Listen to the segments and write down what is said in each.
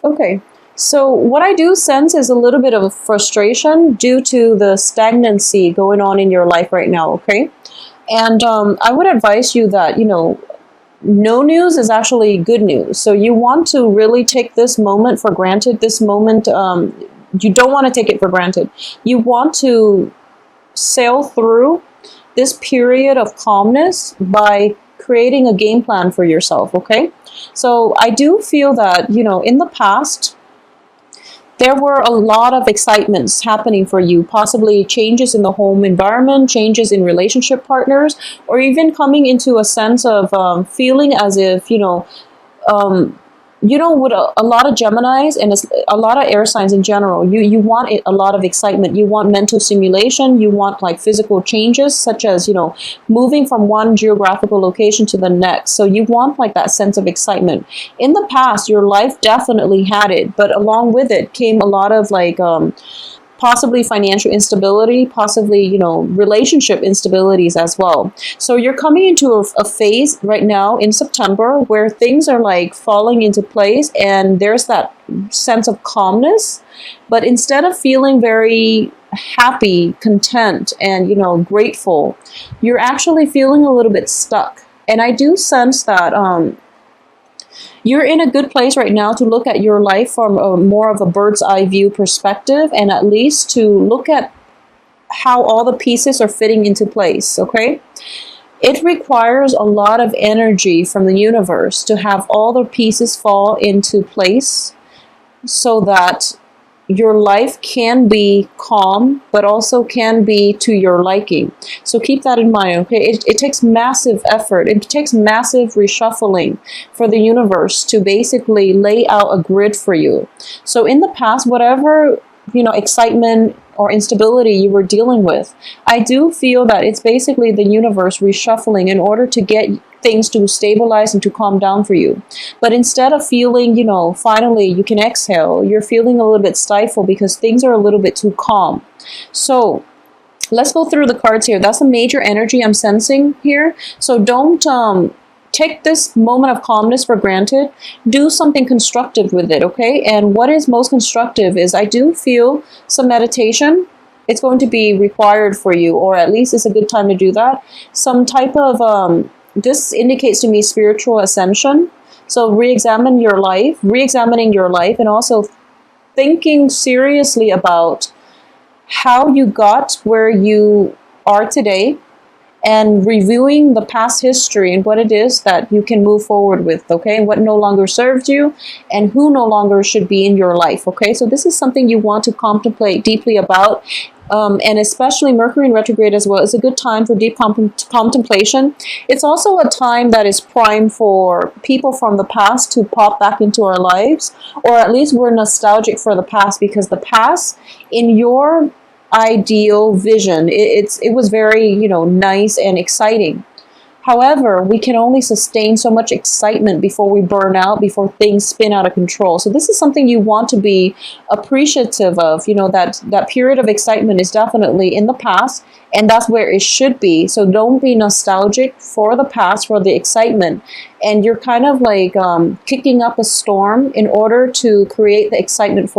Okay. So what I do sense is a little bit of frustration due to the stagnancy going on in your life right now. Okay. And I would advise you that, no news is actually good news. So you want to really take this moment for granted. This moment, you don't want to take it for granted. You want to sail through this period of calmness by creating a game plan for yourself, okay? So I do feel that, in the past, there were a lot of excitements happening for you, possibly changes in the home environment, changes in relationship partners, or even coming into a sense of feeling as if, um, with a lot of Geminis and a lot of air signs in general, you want a lot of excitement. You want mental stimulation. You want like physical changes, such as, moving from one geographical location to the next. So you want like that sense of excitement. In the past, your life definitely had it, but along with it came a lot of like, possibly financial instability, possibly, relationship instabilities as well. So you're coming into a phase right now in September where things are like falling into place and there's that sense of calmness. But instead of feeling very happy, content, and, grateful, you're actually feeling a little bit stuck. And I do sense that, you're in a good place right now to look at your life from more of a bird's eye view perspective, and at least to look at how all the pieces are fitting into place, okay? It requires a lot of energy from the universe to have all the pieces fall into place so that your life can be calm, but also can be to your liking. So keep that in mind, okay? It takes massive effort. It takes massive reshuffling for the universe to basically lay out a grid for you. So in the past, whatever, excitement or instability you were dealing with, I do feel that it's basically the universe reshuffling in order to get things to stabilize and to calm down for you. But instead of feeling, finally you can exhale, you're feeling a little bit stifled because things are a little bit too calm. So let's go through the cards here. That's a major energy I'm sensing here. So don't take this moment of calmness for granted. Do something constructive with it, okay? And what is most constructive is I do feel some meditation. It's going to be required for you, or at least it's a good time to do that. Some type of, this indicates to me spiritual ascension. So re-examining your life, and also thinking seriously about how you got where you are today, and reviewing the past history and what it is that you can move forward with, okay? What no longer serves you and who no longer should be in your life, okay? So this is something you want to contemplate deeply about. And especially Mercury in retrograde as well is a good time for deep contemplation. It's also a time that is prime for people from the past to pop back into our lives, or at least we're nostalgic for the past, because the past in your ideal vision, it was very, nice and exciting. However, we can only sustain so much excitement before we burn out, before things spin out of control. So this is something you want to be appreciative of. That period of excitement is definitely in the past, and that's where it should be. So don't be nostalgic for the past, for the excitement. And you're kind of like kicking up a storm in order to create the excitement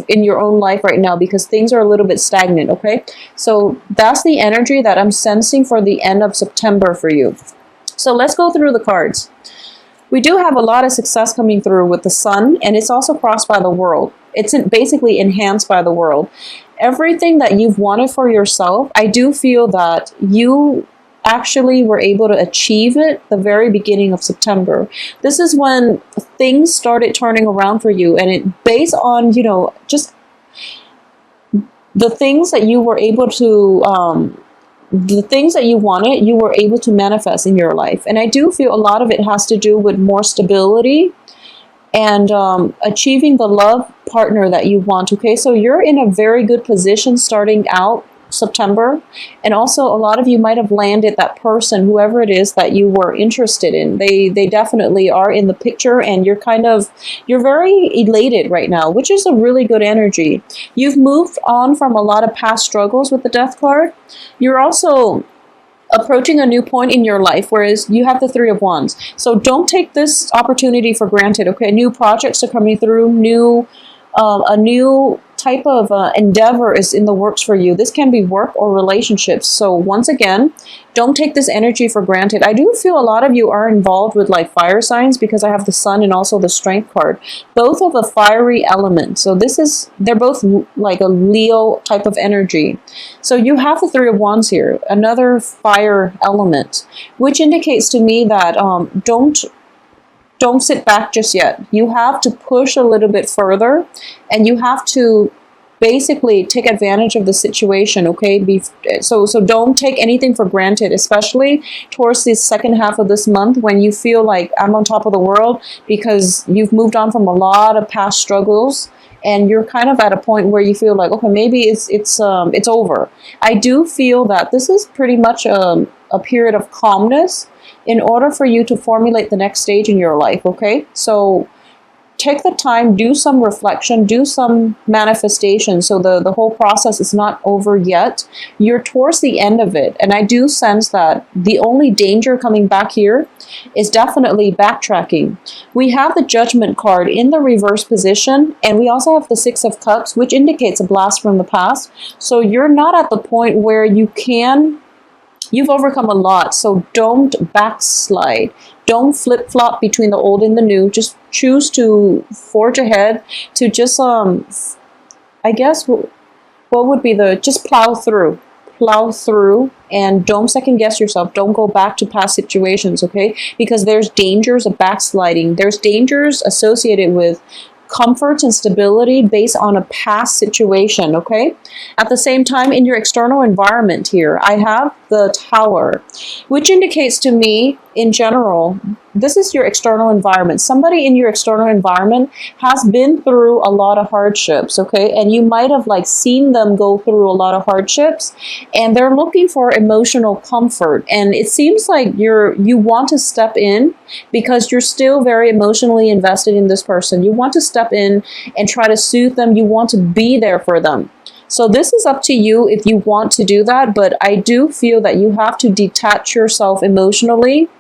in your own life right now, because things are a little bit stagnant, okay? So that's the energy that I'm sensing for the end of September for you. So let's go through the cards. We do have a lot of success coming through with the sun, and it's also crossed by the world. It's basically enhanced by the world. Everything that you've wanted for yourself, I do feel that you actually were able to achieve it the very beginning of September. This is when things started turning around for you, and it based on, just the things that you were able to, the things that you wanted, you were able to manifest in your life. And I do feel a lot of it has to do with more stability and achieving the love partner that you want, okay? So you're in a very good position starting out September. And also a lot of you might have landed that person, whoever it is that you were interested in. They definitely are in the picture, and you're very elated right now, which is a really good energy. You've moved on from a lot of past struggles with the Death card. You're also approaching a new point in your life, whereas you have the Three of Wands. So don't take this opportunity for granted, okay? New projects are coming through, a new type of endeavor is in the works for you. This can be work or relationships. So once again, don't take this energy for granted. I do feel a lot of you are involved with like fire signs because I have the Sun and also the Strength card. Both of a fiery element. So they're both like a Leo type of energy. So you have the Three of Wands here, another fire element, which indicates to me that don't sit back just yet. You have to push a little bit further, and you have to basically take advantage of the situation, okay? So don't take anything for granted, especially towards the second half of this month when you feel like I'm on top of the world because you've moved on from a lot of past struggles and you're kind of at a point where you feel like, okay, maybe it's over. I do feel that this is pretty much a period of calmness in order for you to formulate the next stage in your life, okay? So take the time, do some reflection, do some manifestation. So the whole process is not over yet. You're towards the end of it. And I do sense that the only danger coming back here is definitely backtracking. We have the Judgment card in the reverse position, and we also have the Six of Cups, which indicates a blast from the past. So you're not at the point where you've overcome a lot, so don't backslide. Don't flip-flop between the old and the new. Just choose to forge ahead, to just, I guess, what would be just plow through. Plow through, and don't second guess yourself. Don't go back to past situations, okay? Because there's dangers of backsliding. There's dangers associated with comfort and stability based on a past situation, okay? At the same time, in your external environment here, I have the Tower, which indicates to me, in general, this is your external environment. Somebody in your external environment has been through a lot of hardships, okay? And you might have like seen them go through a lot of hardships, and they're looking for emotional comfort. And it seems like you want to step in because you're still very emotionally invested in this person. You want to step in and try to soothe them. You want to be there for them. So this is up to you if you want to do that, but I do feel that you have to detach yourself emotionally,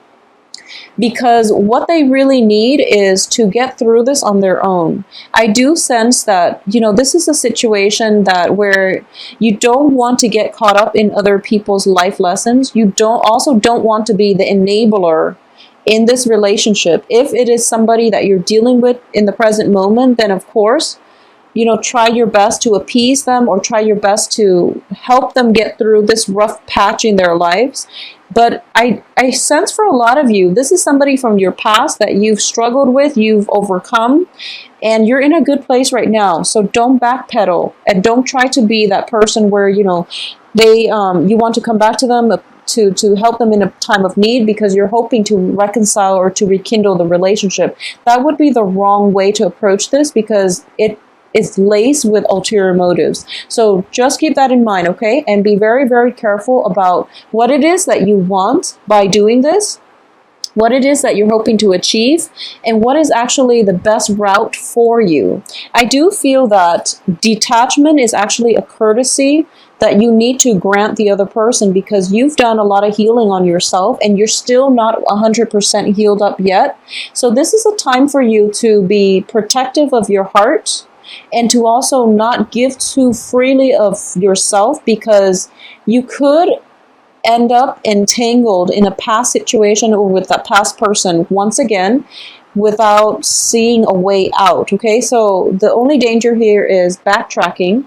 because what they really need is to get through this on their own. I do sense that, this is a situation where you don't want to get caught up in other people's life lessons. You don't want to be the enabler in this relationship. If it is somebody that you're dealing with in the present moment, then of course, try your best to appease them or try your best to help them get through this rough patch in their lives. But I sense for a lot of you, this is somebody from your past that you've struggled with, you've overcome, and you're in a good place right now. So don't backpedal and don't try to be that person where, you want to come back to them to help them in a time of need because you're hoping to reconcile or to rekindle the relationship. That would be the wrong way to approach this because it's laced with ulterior motives. So just keep that in mind, okay? And be very, very careful about what it is that you want by doing this, what it is that you're hoping to achieve, and what is actually the best route for you. I do feel that detachment is actually a courtesy that you need to grant the other person because you've done a lot of healing on yourself and you're still not 100% healed up yet. So this is a time for you to be protective of your heart and to also not give too freely of yourself because you could end up entangled in a past situation or with that past person once again without seeing a way out, okay? So the only danger here is backtracking,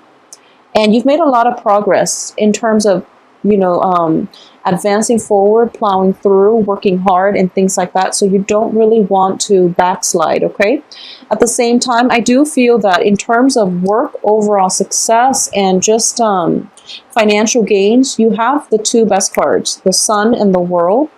and you've made a lot of progress in terms of, advancing forward, plowing through, working hard, and things like that. So you don't really want to backslide, okay? At the same time, I do feel that in terms of work, overall success, and just financial gains, you have the two best cards, the Sun and the World.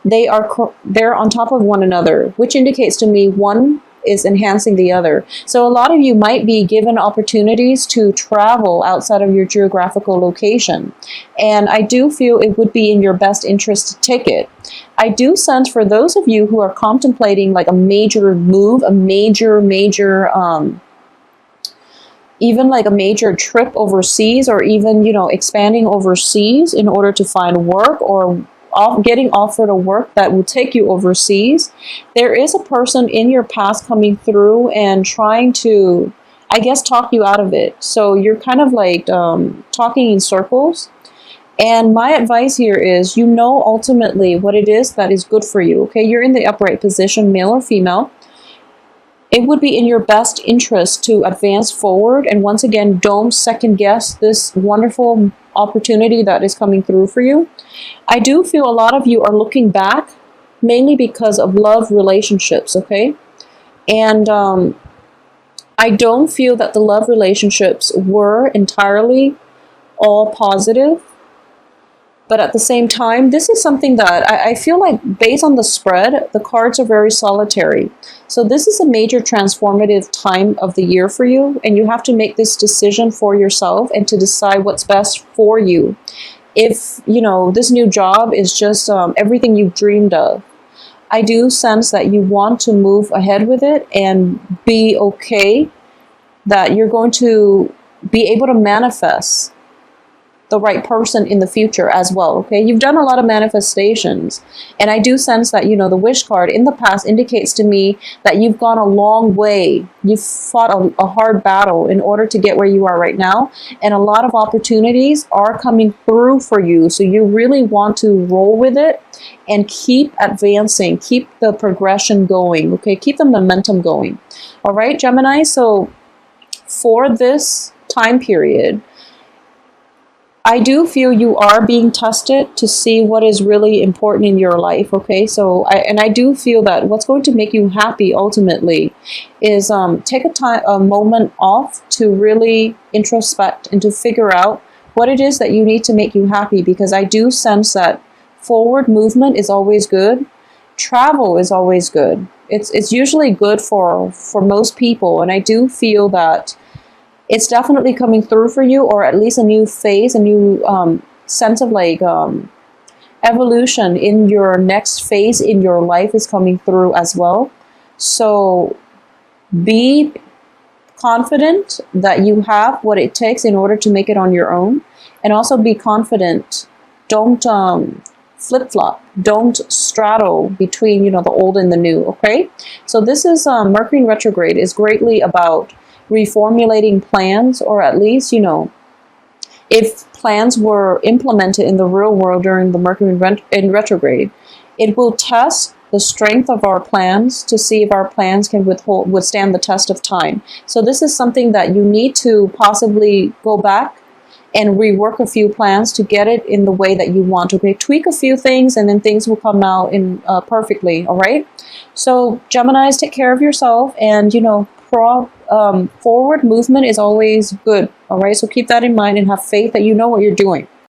They're on top of one another, which indicates to me one is enhancing the other. So a lot of you might be given opportunities to travel outside of your geographical location. And I do feel it would be in your best interest to take it. I do sense for those of you who are contemplating like a major move, a major, even like a major trip overseas, or even, you know, expanding overseas in order to find work, or getting offered a work that will take you overseas. There is a person in your past coming through and trying to, I guess, talk you out of it. So you're kind of like talking in circles. And my advice here is, you know, ultimately what it is that is good for you. Okay, you're in the upright position, male or female. It would be in your best interest to advance forward. And once again, don't second guess this wonderful opportunity that is coming through for you. I do feel a lot of you are looking back mainly because of love relationships, okay? And I don't feel that the love relationships were entirely all positive. But at the same time, this is something that I feel like, based on the spread, the cards are very solitary. So this is a major transformative time of the year for you, and you have to make this decision for yourself and to decide what's best for you. If, you know, this new job is just everything you've dreamed of, I do sense that you want to move ahead with it and be okay that you're going to be able to manifest the right person in the future as well, okay? You've done a lot of manifestations, and I do sense that, you know, the wish card in the past indicates to me that you've gone a long way. You've fought a hard battle in order to get where you are right now, and a lot of opportunities are coming through for you, so you really want to roll with it and keep advancing, keep the progression going, okay? Keep the momentum going. All right, Gemini, so for this time period, I do feel you are being tested to see what is really important in your life, okay? So, I do feel that what's going to make you happy ultimately is take a moment off to really introspect and to figure out what it is that you need to make you happy, because I do sense that forward movement is always good. Travel is always good. It's usually good for most people, and I do feel that it's definitely coming through for you, or at least a new phase, a new sense of like evolution in your next phase in your life is coming through as well. So be confident that you have what it takes in order to make it on your own, and also be confident. Don't flip-flop. Don't straddle between, you know, the old and the new, okay? So this is Mercury in retrograde is greatly about reformulating plans, or at least, you know, if plans were implemented in the real world during the Mercury in retrograde, it will test the strength of our plans to see if our plans can withstand the test of time. So this is something that you need to possibly go back and rework a few plans to get it in the way that you want. Okay, tweak a few things, and then things will come out in perfectly. All right. So Geminis, take care of yourself, and, you know, forward movement is always good. All right. So keep that in mind and have faith that you know what you're doing.